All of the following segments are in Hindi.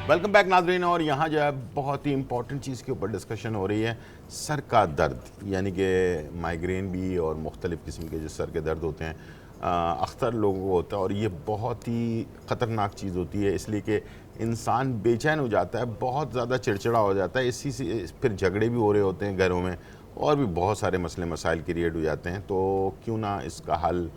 वेलकम बैक नाज़रीन। और यहाँ जो है बहुत ही इंपॉर्टेंट चीज़ के ऊपर डिस्कशन हो रही है, सर का दर्द, यानी कि माइग्रेन भी और मुख्तलिफ़ किस्म के जो सर के दर्द होते हैं अक्सर लोगों को होता है। और ये बहुत ही ख़तरनाक चीज़ होती है, इसलिए कि इंसान बेचैन हो जाता है, बहुत ज़्यादा चिड़चिड़ा हो जाता है, इसी से फिर झगड़े भी हो रहे होते हैं घरों में, और भी बहुत सारे मसले मसाइल क्रिएट हो जाते हैं। तो क्यों ना इसका हल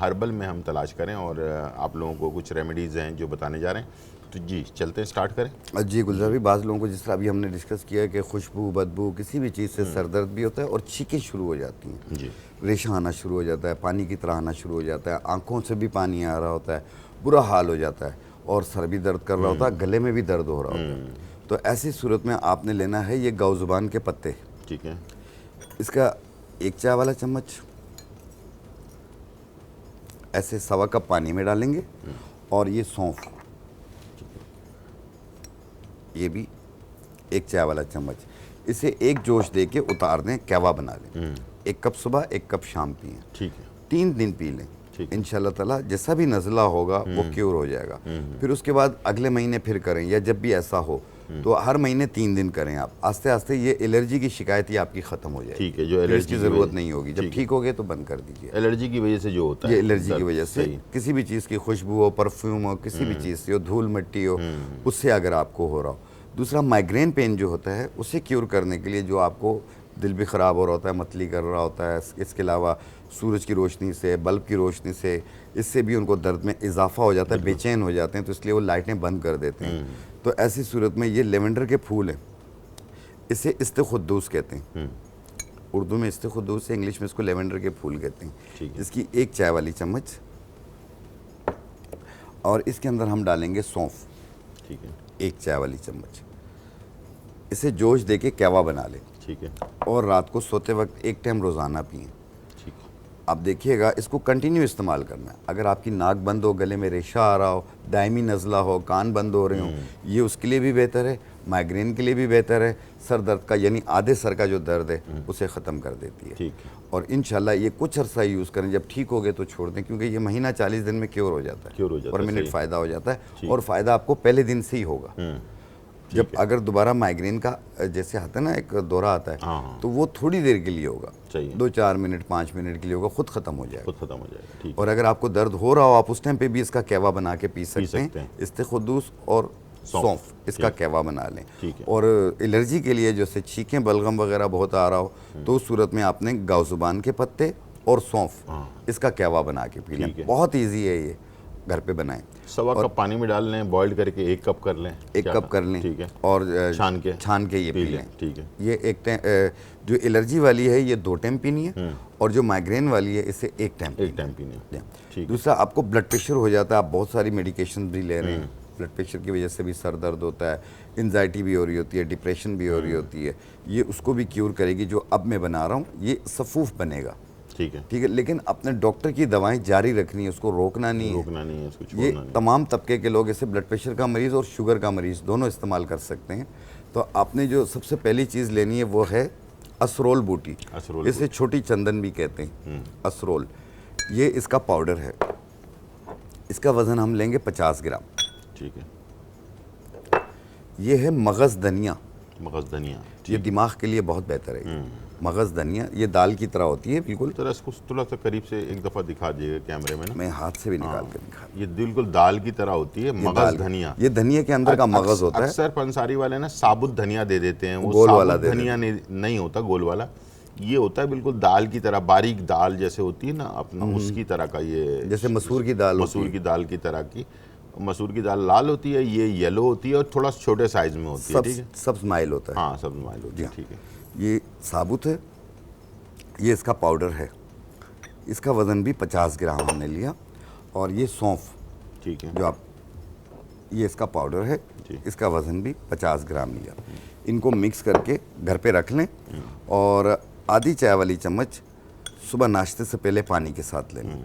हर्बल में हम तलाश करें, और आप लोगों को कुछ रेमेडीज़ हैं जो बताने जा रहे हैं। तो जी चलते हैं, स्टार्ट करें। जी गुलजार भाई, बाज़ लोगों को जिस तरह अभी हमने डिस्कस किया है कि खुशबू बदबू किसी भी चीज़ से सर दर्द भी होता है और छींकें शुरू हो जाती हैं, जी रेशा आना शुरू हो जाता है, पानी की तरह आना शुरू हो जाता है, आंखों से भी पानी आ रहा होता है, बुरा हाल हो जाता है, और सर भी दर्द कर रहा होता है, गले में भी दर्द हो रहा होता है। तो ऐसी सूरत में आपने लेना है ये गाउजुबान के पत्ते। ठीक है। इसका एक चाय वाला चम्मच ऐसे 1.25 कप पानी में डालेंगे, और ये सौंफ, ये भी एक चाय वाला चम्मच, इसे एक जोश दे के उतार दें, कहवा बना लें। 1 कप सुबह 1 कप शाम पिएं। ठीक है। 3 दिन पी लें, इंशाल्लाह ताला जैसा भी नज़ला होगा वो क्योर हो जाएगा। फिर उसके बाद अगले महीने फिर करें, या जब भी ऐसा हो तो हर महीने 3 दिन करें आप। आस्ते आस्ते ये एलर्जी की शिकायत ही आपकी ख़त्म हो जाएगी। ठीक है। जो एलर्जी की ज़रूरत नहीं होगी, जब ठीक हो गए तो बंद कर दीजिए। एलर्जी की वजह से जो होता है, ये एलर्जी की वजह से किसी भी चीज़ की खुशबू हो, परफ्यूम हो, किसी भी चीज़ से हो, धूल मिट्टी हो, उससे अगर आपको हो रहा हो। दूसरा, माइग्रेन पेन जो होता है उसे क्योर करने के लिए, जो आपको दिल भी ख़राब हो रहा होता है, मतली कर रहा होता है, इसके अलावा सूरज की रोशनी से, बल्ब की रोशनी से, इससे भी उनको दर्द में इजाफा हो जाता है, बेचैन हो जाते हैं, तो इसलिए वो लाइटें बंद कर देते हैं। तो ऐसी सूरत में ये लेवेंडर के फूल हैं, इसे इस्तेखुद्दूस कहते हैं, उर्दू में इस्तेखुद्दूस है, इंग्लिश में इसको लेवेंडर के फूल कहते हैं। इसकी एक चाय वाली चम्मच, और इसके अंदर हम डालेंगे सौंफ। ठीक है। एक चाय वाली चम्मच, इसे जोश दे के कहवा बना लें। ठीक है। और रात को सोते वक्त एक टाइम रोज़ाना पिएं। ठीक है। आप देखिएगा, इसको कंटिन्यू इस्तेमाल करना है। अगर आपकी नाक बंद हो, गले में रेशा आ रहा हो, दायमी नज़ला हो, कान बंद हो रहे हो, ये उसके लिए भी बेहतर है, माइग्रेन के लिए भी बेहतर है। सर दर्द का, यानी आधे सर का जो दर्द है उसे ख़त्म कर देती है। ठीक है। और इंशाल्लाह ये कुछ अर्सा यूज़ करें, जब ठीक हो गए तो छोड़ दें, क्योंकि ये महीना 40 दिन में क्योर हो जाता है, परमानेंट फ़ायदा हो जाता है, और फ़ायदा आपको पहले दिन से ही होगा। जब अगर दोबारा माइग्रेन का जैसे आता है ना, एक दौरा आता है, तो वो थोड़ी देर के लिए होगा, 2-4 मिनट 5 मिनट के लिए होगा, खुद ख़त्म हो जाएगा, खुद ख़त्म हो जाएगा। ठीक। और अगर आपको दर्द हो रहा हो, आप उस टाइम पे भी इसका कहवा बना के पी सकते हैं। इस्तेखुद्दूस और सौंफ, इसका कहवा बना लें। ठीक है। और एलर्जी के लिए जैसे छींकें, बलगम वगैरह बहुत आ रहा हो, तो उस सूरत में आपने गाउजुबान के पत्ते और सौंफ, इसका कहवा बना के पी लें। बहुत ईजी है, ये घर पे बनाएं। 1.25 कप पानी में डाल लें, बॉइल करके 1 कप कर लें, 1 कप कर लें। ठीक है। और छान के ये पी लें। ठीक है। ये एक टाइम, जो एलर्जी वाली है ये 2 टाइम पीनी है, और जो माइग्रेन वाली है इसे 1 टाइम पीनी है। दूसरा, आपको ब्लड प्रेशर हो जाता है, आप बहुत सारी मेडिकेशन भी ले रहे हैं, ब्लड प्रेशर की वजह से भी सर दर्द होता है, एंजाइटी भी हो रही होती है, डिप्रेशन भी हो रही होती है, ये उसको भी क्योर करेगी। जो अब मैं बना रहा हूँ ये सफूफ बनेगा। ठीक है। ठीक है। लेकिन अपने डॉक्टर की दवाएं जारी रखनी है, उसको रोकना नहीं है, उसको छोड़ना नहीं। ये तमाम तबके के लोग, इसे ब्लड प्रेशर का मरीज़ और शुगर का मरीज़ दोनों इस्तेमाल कर सकते हैं। तो आपने जो सबसे पहली चीज़ लेनी है वो है असरोल बूटी, इसे छोटी चंदन भी कहते हैं, असरोल। ये इसका पाउडर है, इसका वज़न हम लेंगे 50 ग्राम। ठीक है। ये है मगज़ धनिया। मगज़ धनिया, ये दिमाग के लिए बहुत बेहतर है। मगज़ धनिया, ये दाल की तरह होती है बिल्कुल। तो इसको थोड़ा सा करीब से एक दफ़ा दिखा दीजिएगा कैमरे में ना, मैं हाथ से भी निकाल कर दिखा। ये बिल्कुल दाल की तरह होती है, मगज़ धनिया। ये धनिया के अंदर का मगज़ होता है। अक्सर पंसारी वाले ना साबुत धनिया दे देते हैं, वो गोल वाला धनिया नहीं होता, गोल वाला। ये होता है बिल्कुल दाल की तरह, बारीक दाल जैसे होती है ना अपना, उसकी तरह का। ये जैसे मसूर की दाल, मसूर की दाल की तरह की। मसूर की दाल लाल होती है, ये येलो होती है और थोड़ा छोटे साइज में होती है। ठीक है। सब स्माइल होता है। हाँ, सब स्माइल होती है। ठीक है। ये साबुत है, ये इसका पाउडर है, इसका वज़न भी 50 ग्राम हमने लिया। और ये सौंफ, ठीक है, जो आप, ये इसका पाउडर है, इसका वज़न भी 50 ग्राम लिया। इनको मिक्स करके घर पे रख लें, और आधी चाय वाली चम्मच सुबह नाश्ते से पहले पानी के साथ लें।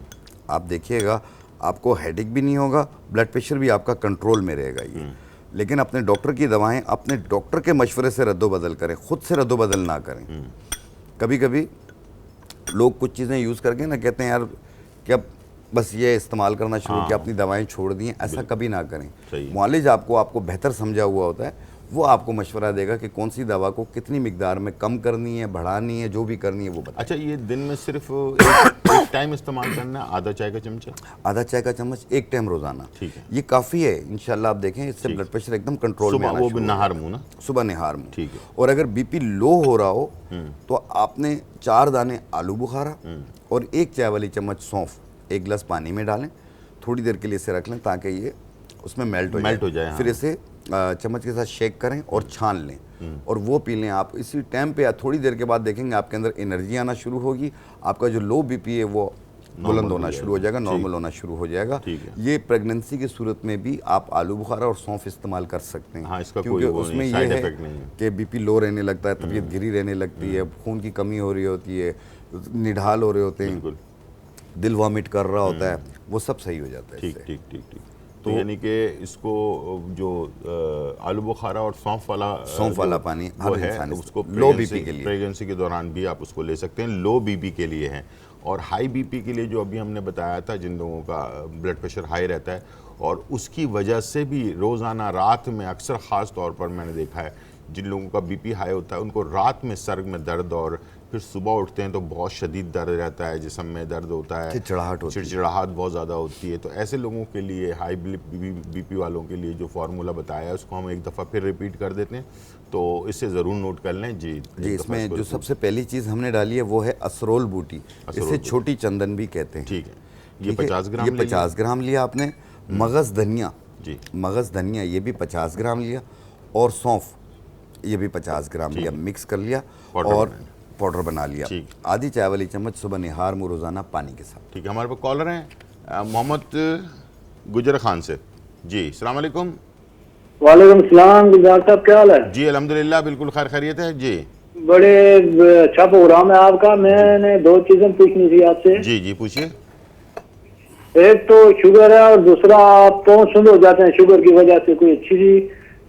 आप देखिएगा, आपको हेडेक भी नहीं होगा, ब्लड प्रेशर भी आपका कंट्रोल में रहेगा। ये लेकिन अपने डॉक्टर की दवाएं अपने डॉक्टर के मशवरे से रद्दोबदल करें, खुद से रद्दोबदल ना करें। कभी कभी लोग कुछ चीज़ें यूज़ करके ना कहते हैं यार कि अब बस ये इस्तेमाल करना शुरू किया, अपनी दवाएं छोड़ दी हैं, ऐसा कभी ना करें। सही। मुआलिज आपको बेहतर समझा हुआ होता है, वो आपको मशवरा देगा कि कौन सी दवा को कितनी मिकदार में कम करनी है, बढ़ानी है, जो भी करनी है वो बता। अच्छा, ये दिन में सिर्फ एक टाइम इस्तेमाल करना है, आधा चाय का चमचा? आधा चाय का चम्मच एक टाइम रोजाना, ठीक है। ये काफ़ी है इंशाल्लाह। आप देखें इससे ब्लड प्रेशर एकदम कंट्रोल में सुबह आना वो शुरू भी हो नहार जाएगा। मुंह ना? सुबह निहार मुंह, ठीक है। और अगर बीपी लो हो रहा हो तो आपने 4 दाने आलू बुखारा और 1 चाय वाली चम्मच सौंफ 1 गिलास पानी में डालें, थोड़ी देर के लिए इसे रख लें ताकि ये उसमें मेल्ट हो जाए। हाँ। फिर इसे चम्मच के साथ शेक करें और छान लें और वो पी लें। आप इसी टाइम पे या थोड़ी देर के बाद देखेंगे आपके अंदर एनर्जी आना शुरू होगी, आपका जो लो बीपी है वो बुलंद होना शुरू हो जाएगा, नॉर्मल होना शुरू हो जाएगा। ये प्रेगनेंसी की सूरत में भी आप आलू बुखारा और सौंफ इस्तेमाल कर सकते हैं। हाँ, इसका क्योंकि कोई उसमें ये साइड है इफेक्ट नहीं है कि बीपी लो रहने लगता है, तबीयत गिरी रहने लगती है, खून की कमी हो रही होती है, निढाल हो रहे होते हैं, बिल्कुल। दिल वॉमिट कर रहा होता है, वो सब सही हो जाता है ठीक इससे। ठीक ठीक ठीक। तो यानी कि इसको जो आलू बुखारा और सौंफ वाला पानी वो हर है, इंसान उसको लो बीपी के लिए, प्रेगनेंसी के दौरान भी आप उसको ले सकते हैं। लो बीपी के लिए है, और हाई बीपी के लिए जो अभी हमने बताया था, जिन लोगों का ब्लड प्रेशर हाई रहता है और उसकी वजह से भी रोज़ाना रात में अक्सर ख़ास तौर पर मैंने देखा है, जिन लोगों का बीपी हाई होता है उनको रात में सर में दर्द और फिर सुबह उठते हैं तो बहुत शदीद दर्द रहता है, जिस्म में दर्द होता है, चिड़चिड़ाहट बहुत ज़्यादा होती है। तो ऐसे लोगों के लिए, हाई बीपी वालों के लिए जो फार्मूला बताया है उसको हम एक दफ़ा फिर रिपीट कर देते हैं, तो इससे ज़रूर नोट कर लें। जी, इसमें जो सबसे पहली चीज़ हमने डाली है वो है असरोल बूटी, इसे छोटी चंदन भी कहते हैं। ठीक है, ये 50 ग्राम, ये 50 ग्राम लिया आपने। मगज़ धनिया, जी, मगज़ धनिया ये भी 50 ग्राम लिया, और सौंफ ये भी 50 ग्राम लिया, मिक्स कर लिया और पाउडर बना लिया। आधी चाय वाली चम्मच सुबह निहार मुँह रोज़ाना पानी के साथ। ठीक है। हमारे पास कॉलर हैं मोहम्मद गुजर खान से। जी, अस्सलाम वालेकुम। वालेकुम सलाम, गुलजार साहब क्या हाल है? जी अल्हम्दुलिल्लाह, बिल्कुल खैर खैरियत है जी। बड़े अच्छा प्रोग्राम है आपका। मैंने 2 चीजें पूछनी थी आपसे। जी जी, पूछिए। एक तो शुगर है और दूसरा आप पाँव सुंद हो जाते हैं शुगर की वजह से, कोई अच्छी सी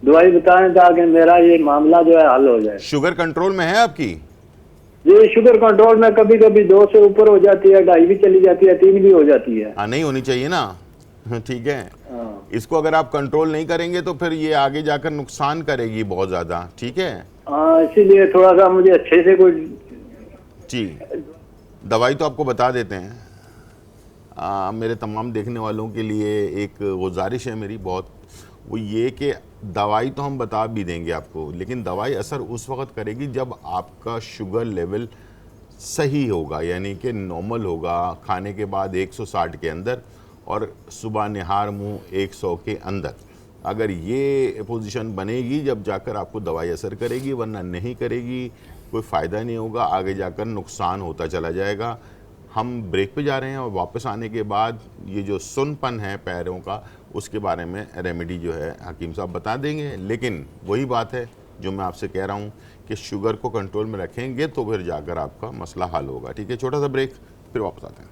दवाई बताएं ताकि मेरा ये मामला जो है हल हो जाए। शुगर कंट्रोल में है आपकी? ये शुगर कंट्रोल में कभी कभी 2 से ऊपर हो जाती है, 2.5 भी चली जाती है, 3 भी हो जाती है। हाँ, नहीं होनी चाहिए ना। ठीक है, इसको अगर आप कंट्रोल नहीं करेंगे तो फिर ये आगे जाकर नुकसान करेगी बहुत ज़्यादा। ठीक है, हाँ, इसीलिए थोड़ा सा मुझे अच्छे से कोई जी दवाई तो आपको बता देते हैं। मेरे तमाम देखने वालों के लिए एक गुजारिश है मेरी बहुत, वो ये कि दवाई तो हम बता भी देंगे आपको, लेकिन दवाई असर उस वक्त करेगी जब आपका शुगर लेवल सही होगा, यानी कि नॉर्मल होगा, खाने के बाद 160 के अंदर और सुबह निहार मुँह 100 के अंदर। अगर ये पोजीशन बनेगी जब जाकर आपको दवाई असर करेगी, वरना नहीं करेगी, कोई फ़ायदा नहीं होगा, आगे जाकर नुकसान होता चला जाएगा। हम ब्रेक पे जा रहे हैं और वापस आने के बाद ये जो सुनपन है पैरों का, उसके बारे में रेमेडी जो है हकीम साहब बता देंगे। लेकिन वही बात है जो मैं आपसे कह रहा हूँ कि शुगर को कंट्रोल में रखेंगे तो फिर जाकर आपका मसला हल होगा। ठीक है, छोटा सा ब्रेक, फिर वापस आते हैं।